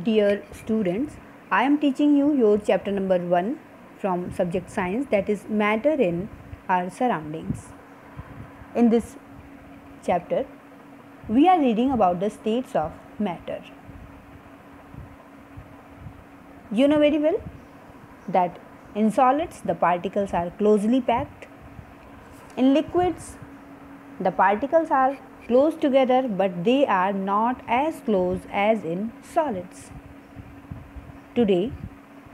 Dear students, I am teaching you your chapter number 1 from subject science, that is matter in our surroundings. In this chapter, we are reading about the states of matter. You know very well that in solids the particles are closely packed. In liquids the particles are close together, but they are not as close as in solids. Today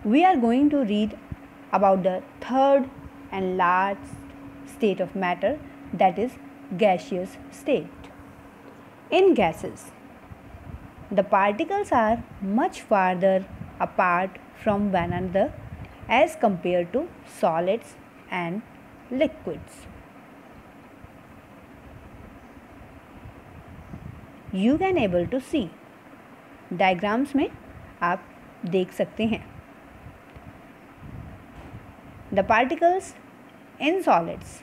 we are going to read about the third and last state of matter, that is gaseous state. In gases, the particles are much farther apart from one another as compared to solids and liquids. You can able to see diagrams में आप देख सकते हैं. The particles in solids,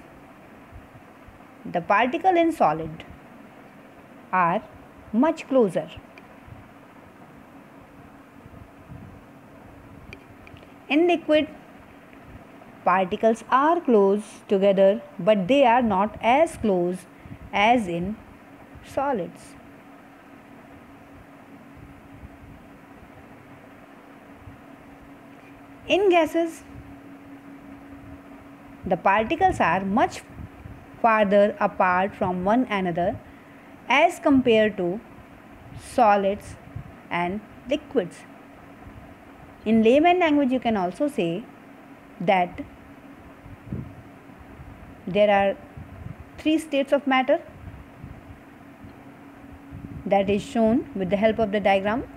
the particle in solid are much closer. In liquid, particles are close together, but they are not as close as in solids. In gases, the particles are much farther apart from one another as compared to solids and liquids. In layman language, you can also say that there are three states of matter that is shown with the help of the diagram.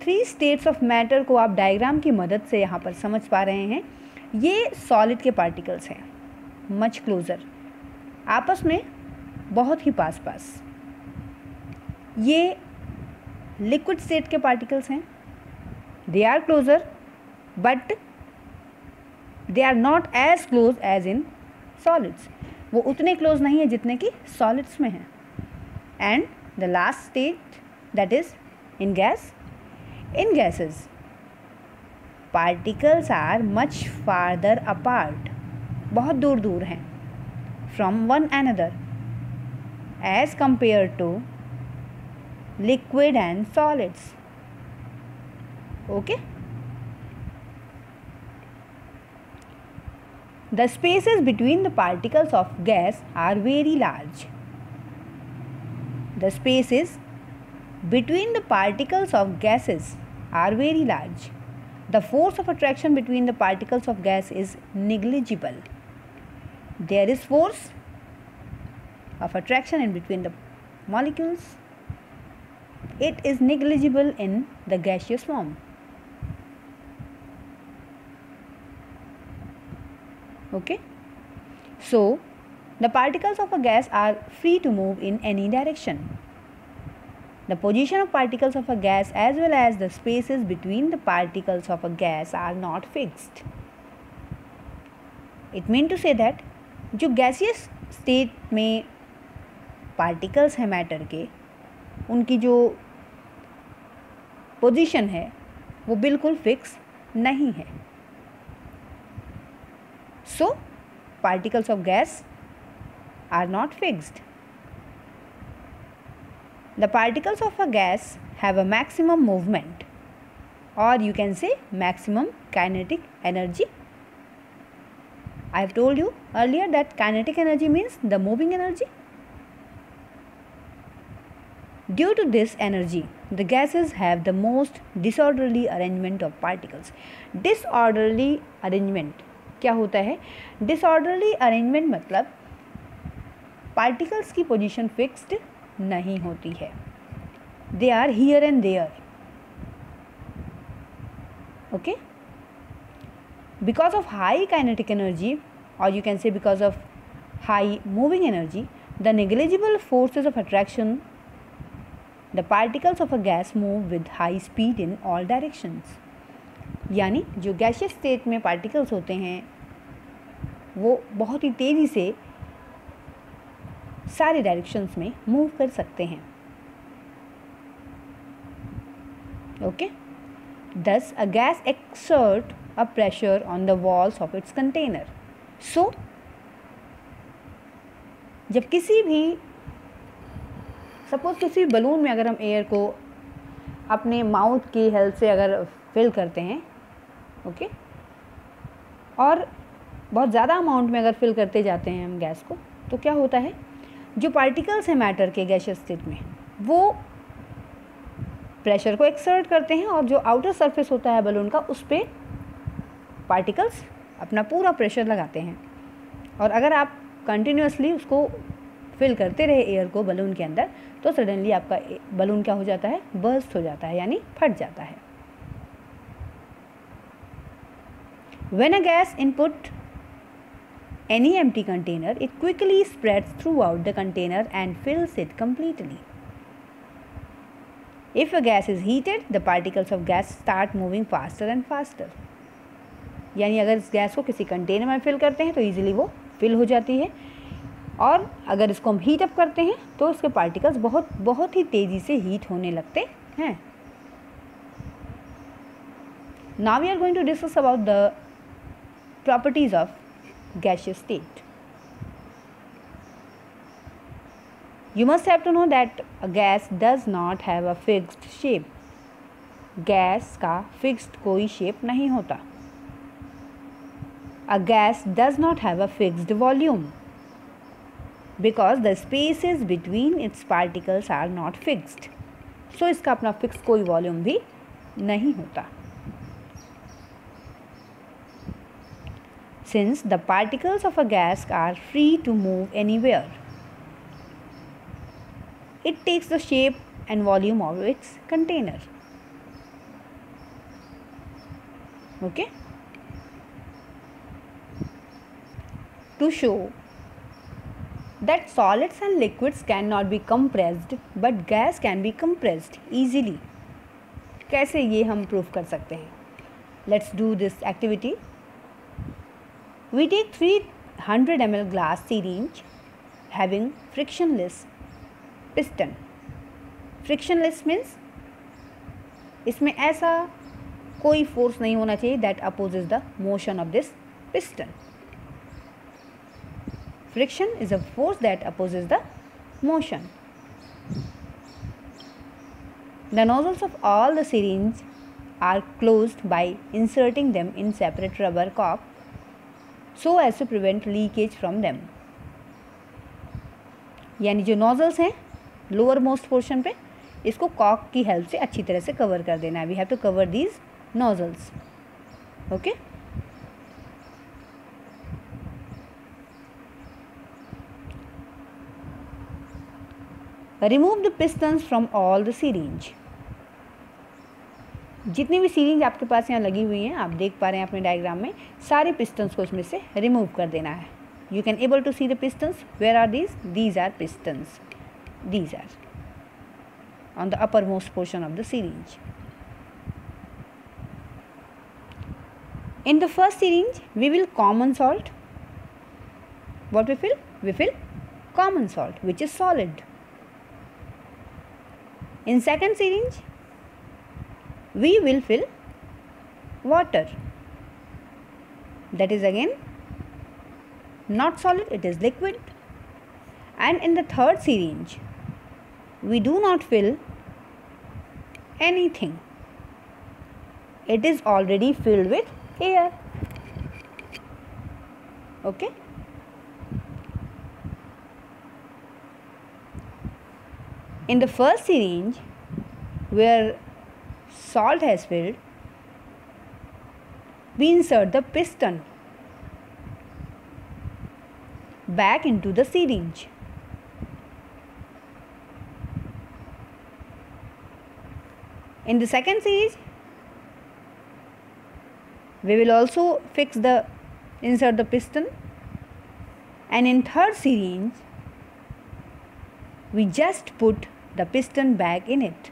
Three states of matter को आप diagram की मदद से यहाँ पर समझ पा रहे हैं. ये सॉलिड के पार्टिकल्स हैं, मच क्लोज़र, आपस में बहुत ही पास पास. ये लिक्विड स्टेट के पार्टिकल्स हैं, they are closer but they are not as close as in solids. वो उतने क्लोज नहीं है जितने कि सॉलिड्स में हैं. And the last state that is in gas. In gases, particles are much farther apart, बहुत दूर दूर हैं, from one another as compared to liquid and solids. Okay? The spaces between the particles of gas are very large. The spaces between the particles of gases are very large. The force of attraction between the particles of gas is negligible. There is force of attraction in between the molecules. It is negligible in the gaseous form. Okay? So, the particles of a gas are free to move in any direction. The position of particles of a gas as well as the spaces between the particles of a gas are not fixed. It means to say that जो gaseous state में particles हैं matter के, उनकी जो position है वो बिल्कुल fix नहीं है. So, particles of gas are not fixed. The particles of a gas have a maximum movement, or you can say maximum kinetic energy. I have told you earlier that kinetic energy means the moving energy. Due to this energy, the gases have the most disorderly arrangement of particles. Disorderly arrangement क्या होता है? Disorderly arrangement मतलब particles की position fixed नहीं होती है. They are here and there. Okay? Because of high kinetic energy, or you can say because of high moving energy, the negligible forces of attraction, the particles of a gas move with high speed in all directions. यानी जो gaseous state में particles होते हैं वो बहुत ही तेज़ी से सारे डायरेक्शंस में मूव कर सकते हैं. Okay, thus a gas exert a pressure on the walls of its container. So जब किसी भी सपोज किसी बलून में अगर हम एयर को अपने माउथ की हेल्प से अगर फिल करते हैं, ओके, और बहुत ज़्यादा अमाउंट में अगर फिल करते जाते हैं हम गैस को, तो क्या होता है, जो पार्टिकल्स हैं मैटर के गैसियस स्टेट में, वो प्रेशर को एक्सर्ट करते हैं और जो आउटर सरफेस होता है बलून का, उस पर पार्टिकल्स अपना पूरा प्रेशर लगाते हैं। और अगर आप कंटिन्यूसली उसको फिल करते रहे एयर को बलून के अंदर, तो सडनली आपका बलून क्या हो जाता है, बर्स्ट हो जाता है, यानी फट जाता है। When a gas input any empty container, it quickly spreads throughout the container and fills it completely. If a gas is heated, the particles of gas start moving faster and faster. यानी अगर इस gas को किसी container में fill करते हैं तो easily वो फिल हो जाती है, और अगर इसको हम हीट अप करते हैं तो इसके पार्टिकल्स बहुत ही तेज़ी से हीट होने लगते हैं। Now we are going to discuss about the properties of gaseous state. You must have to know that a gas does not have a fixed shape. Gas का फिक्स्ड कोई शेप नहीं होता। A gas does not have a fixed volume because the spaces between its particles are not fixed. So इसका अपना fix कोई volume भी नहीं होता। Since the particles of a gas are free to move anywhere, it takes the shape and volume of its container. Okay? To show that solids and liquids cannot be compressed, but gas can be compressed easily. कैसे ये हम prove कर सकते हैं? Let's do this activity. We take 300 ml glass syringe having frictionless piston. Frictionless means इसमें ऐसा कोई force नहीं होना चाहिए that opposes the motion of this piston. Friction is a force that opposes the motion. The nozzles of all the syringes are closed by inserting them in separate rubber caps so as to prevent leakage from them. यानी जो nozzles हैं lower most portion पे, इसको Kock की help से अच्छी तरह से कवर कर देना है। We have to cover these nozzles. Okay, remove the pistons from all the syringe. जितनी भी सीरिंज आपके पास यहाँ लगी हुई हैं, आप देख पा रहे हैं अपने डायग्राम में, सारे पिस्टन्स को इसमें से रिमूव कर देना है। You can able to see the pistons. Where are these are pistons, these are on the uppermost portion of the syringe. In the first syringe, we will common salt. What we fill? We fill common salt, which is solid. In second syringe, we will fill water. That is again not solid, it is liquid. And in the third syringe, we do not fill anything. It is already filled with air. Okay. In the first syringe, where salt has filled, we insert the piston back into the syringe. In the second syringe, we will also insert the piston, and in third syringe, we just put the piston back in it.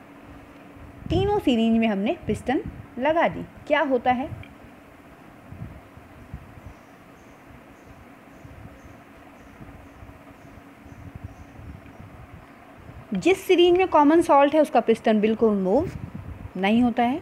तीनों syringe में हमने piston लगा दी। क्या होता है? जिस syringe में common salt है उसका piston बिल्कुल मूव नहीं होता है।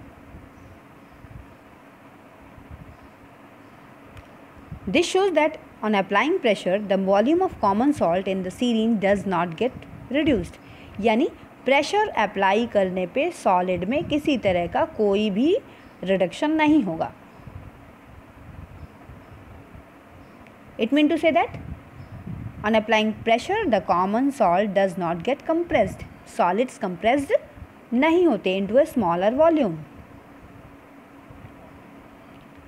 This shows that on applying pressure, the volume of common salt in the syringe does not get reduced. यानी प्रेशर अप्लाई करने पे सॉलिड में किसी तरह का कोई भी रिडक्शन नहीं होगा। It means to say that on applying pressure, the common salt does not get compressed. Solids compressed नहीं होते into a smaller volume.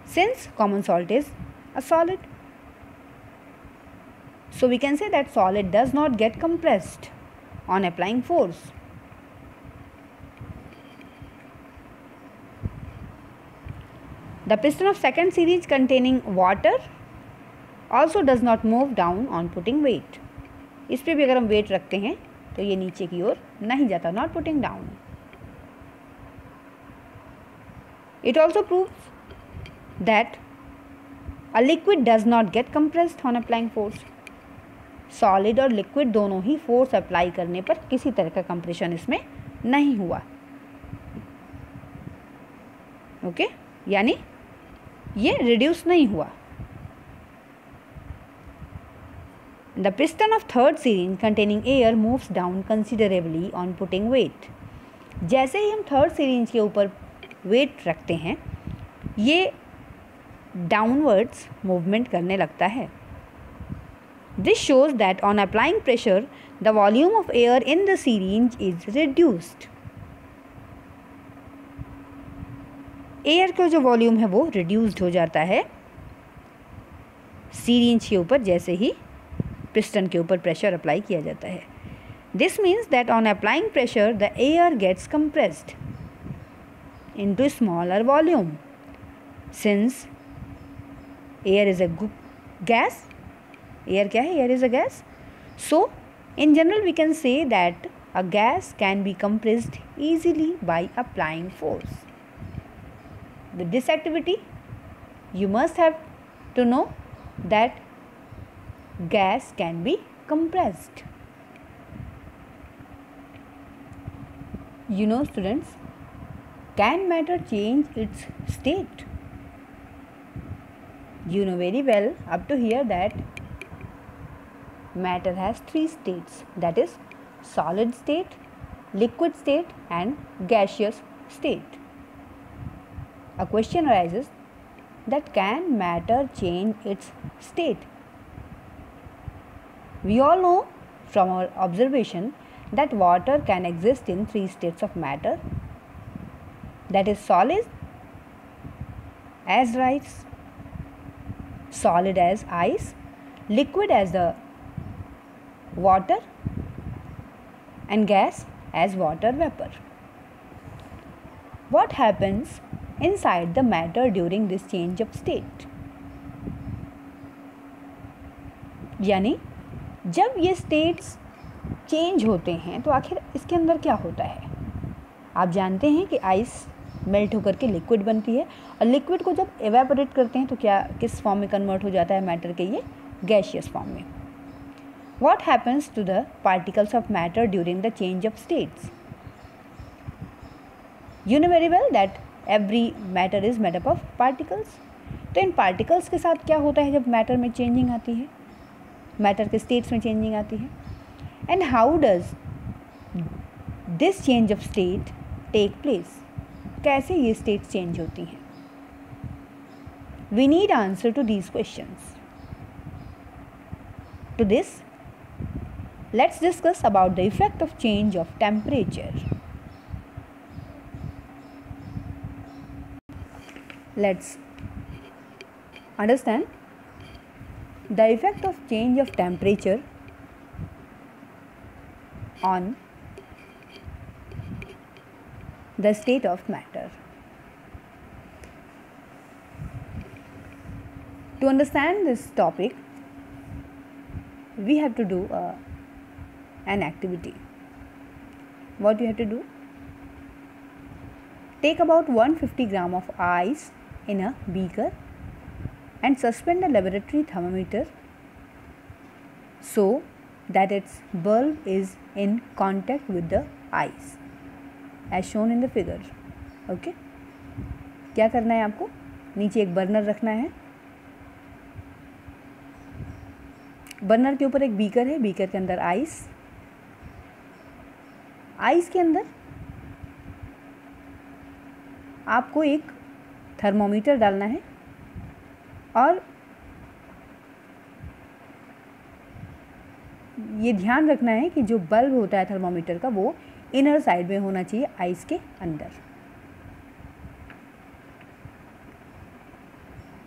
Since common salt is a solid, so we can say that solid does not get compressed on applying force. The piston of second series containing water also does not move down on putting weight. इस पे भी अगर हम wait रखते हैं तो ये नीचे की ओर नहीं जाता, not putting down. It also proves that a liquid does not get compressed on applying force. Solid और लिक्विड दोनों ही फोर्स अप्लाई करने पर किसी तरह का कंप्रेशन इसमें नहीं हुआ। ओके, यानी ये रिड्यूस नहीं हुआ। The piston of third series containing air moves down considerably on putting weight. जैसे ही हम थर्ड सीरीज के ऊपर वेट रखते हैं, ये डाउनवर्ड्स मूवमेंट करने लगता है। This shows that on applying pressure, the volume of air in the syringe is reduced. Air का जो वॉल्यूम है वो रिड्यूस्ड हो जाता है सीरींज के ऊपर जैसे ही पिस्टन के ऊपर प्रेशर अप्लाई किया जाता है। This means that on applying pressure, the air gets compressed into smaller volume. Since air is a gas, air क्या है? Air is a gas. So in general we can say that a gas can be compressed easily by applying force. With this activity you must have to know that gas can be compressed. You know students, can matter change its state? You know very well up to here that matter has three states, that is solid state, liquid state and gaseous state. A question arises that can matter change its state? We all know from our observation that water can exist in three states of matter, that is solid as rice, solid as ice, liquid as the water and gas as water vapor. What happens inside the matter during this change of state? यानी जब ये states change होते हैं तो आखिर इसके अंदर क्या होता है? आप जानते हैं कि आइस मेल्ट होकर के लिक्विड बनती है और लिक्विड को जब एवेपोरेट करते हैं तो क्या किस फॉर्म में कन्वर्ट हो जाता है मैटर के? ये गैसियस फॉर्म में। What happens to the particles of matter during the change of states? You know very well that every matter is made up of particles. तो इन particles के साथ क्या होता है जब मैटर में चेंजिंग आती है, मैटर के स्टेट्स में चेंजिंग आती है? And how does this change of state take place? कैसे ये स्टेट चेंज होती हैं? We need answer to these questions. To this, let's discuss about the effect of change of temperature. Let's understand the effect of change of temperature on the state of matter. To understand this topic, we have to do an activity. What you have to do? Take about 150 gram of ice in a beaker and suspend a laboratory thermometer so that its bulb is in contact with the ice as shown in the figure. Okay, क्या करना है आपको, नीचे एक burner रखना है, burner के ऊपर एक बीकर है, बीकर के अंदर आइस के अंदर आपको एक थर्मोमीटर डालना है और ये ध्यान रखना है कि जो बल्ब होता है थर्मोमीटर का वो इनर साइड में होना चाहिए आइस के अंदर,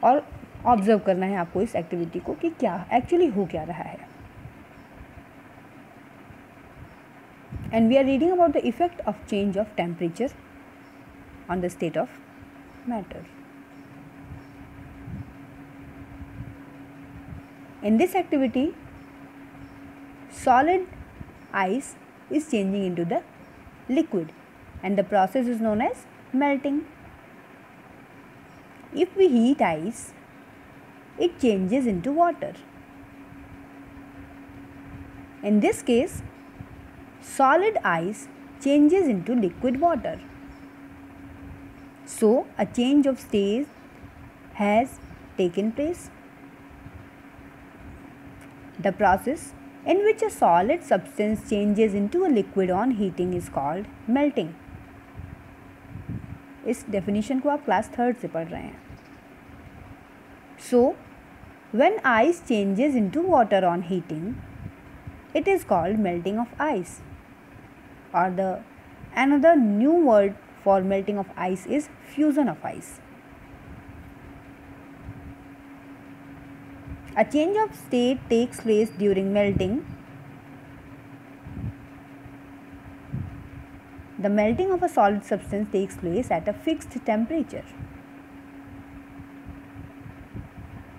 और ऑब्जर्व करना है आपको इस एक्टिविटी को कि क्या एक्चुअली हो क्या रहा है। And we are reading about the effect of change of temperature on the state of matter. In this activity, solid ice is changing into the liquid and the process is known as melting. If we heat ice, it changes into water. In this case, solid ice changes into liquid water. So, a change of state has taken place. The process in which a solid substance changes into a liquid on heating is called melting. इस definition को आप class 3rd से पढ़ रहे हैं. So, when ice changes into water on heating, it is called melting of ice. Or the another new word for melting of ice is fusion of ice. A change of state takes place during melting. The melting of a solid substance takes place at a fixed temperature.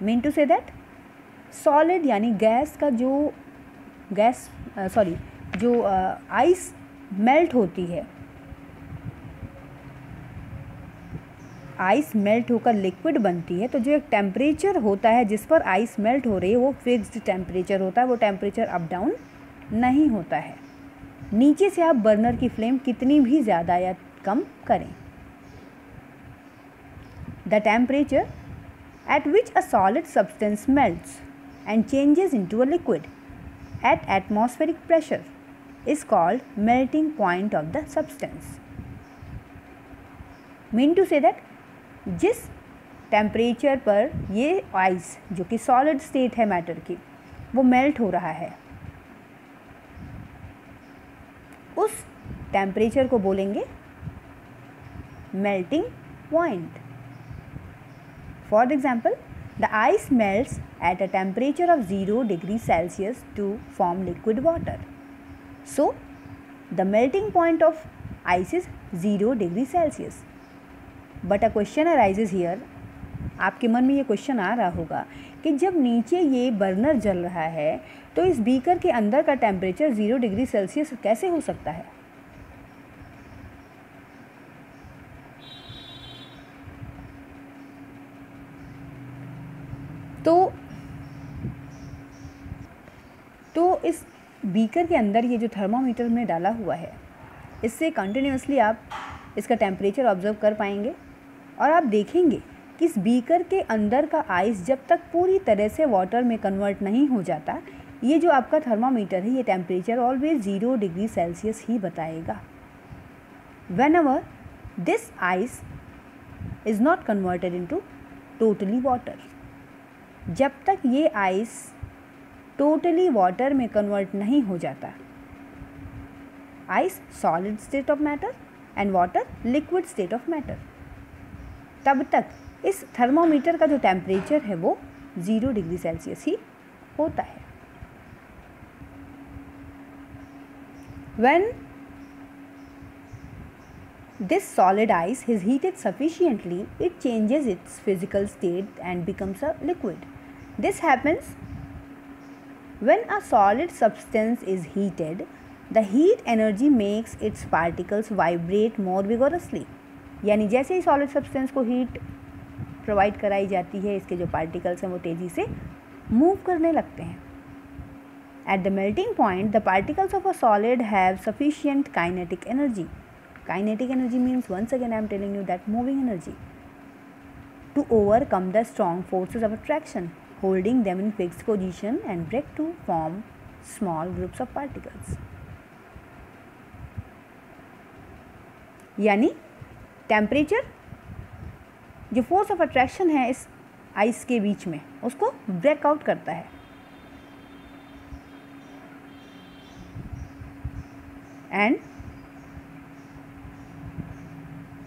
Mean to say that solid यानी gas का जो ice melt होती है, ice melt होकर liquid बनती है, तो जो एक टेम्परेचर होता है जिस पर आइस मेल्ट हो रही है वो फिक्स्ड टेम्परेचर होता है, वो टेम्परेचर अप डाउन नहीं होता है। नीचे से आप बर्नर की फ्लेम कितनी भी ज़्यादा या कम करें, the temperature at which a solid substance melts and changes into a liquid at atmospheric pressure is called melting point of the substance. Mean to say that जिस टेम्परेचर पर ये आइस जो कि सॉलिड स्टेट है matter की वो melt हो रहा है, उस टेम्परेचर को बोलेंगे melting point. For example, the ice melts at a temperature of 0 degree Celsius to form liquid water. So the melting point of ice is 0 degree Celsius. But a question arises here, आपके मन में ये question आ रहा होगा कि जब नीचे ये बर्नर जल रहा है तो इस बीकर के अंदर का टेम्परेचर 0 डिग्री सेल्सियस कैसे हो सकता है? तो इस बीकर के अंदर ये जो थर्मामीटर में डाला हुआ है, इससे कंटिन्यूसली आप इसका टेम्परेचर ऑब्जर्व कर पाएंगे और आप देखेंगे कि इस बीकर के अंदर का आइस जब तक पूरी तरह से वाटर में कन्वर्ट नहीं हो जाता, ये जो आपका थर्मामीटर है ये टेम्परेचर ऑलवेज 0 डिग्री सेल्सियस ही बताएगा। Whenever this ice is not converted into totally water, जब तक ये आइस टोटली वाटर में कन्वर्ट नहीं हो जाता, ice solid state of matter and water liquid state of matter, तब तक इस थर्मोमीटर का जो टेम्परेचर है वो 0 डिग्री सेल्सियस ही होता है। When this solid ice is heated sufficiently, it changes its physical state and becomes a liquid. This happens when a solid substance is heated. The heat energy makes its particles vibrate more vigorously. यानी जैसे ही solid substance को heat provide कराई जाती है, इसके जो particles हैं वो तेज़ी से मूव करने लगते हैं। At the melting point, the particles of a solid have sufficient kinetic energy Kinetic energy means, once again I am telling you, that moving energy. To overcome the strong forces of attraction, holding them in fixed position and break to form small groups of particles. यानी temperature जो force of attraction है इस ice के बीच में, उसको breakout करता है. And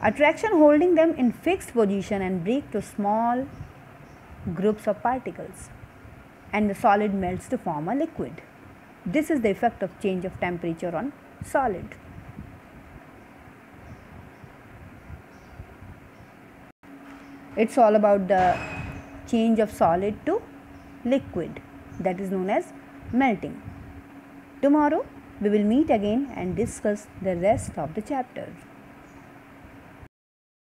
attraction holding them in fixed position and break to small groups of particles, and the solid melts to form a liquid. This is the effect of change of temperature on solid. It's all about the change of solid to liquid, that is known as melting. Tomorrow we will meet again and discuss the rest of the chapter.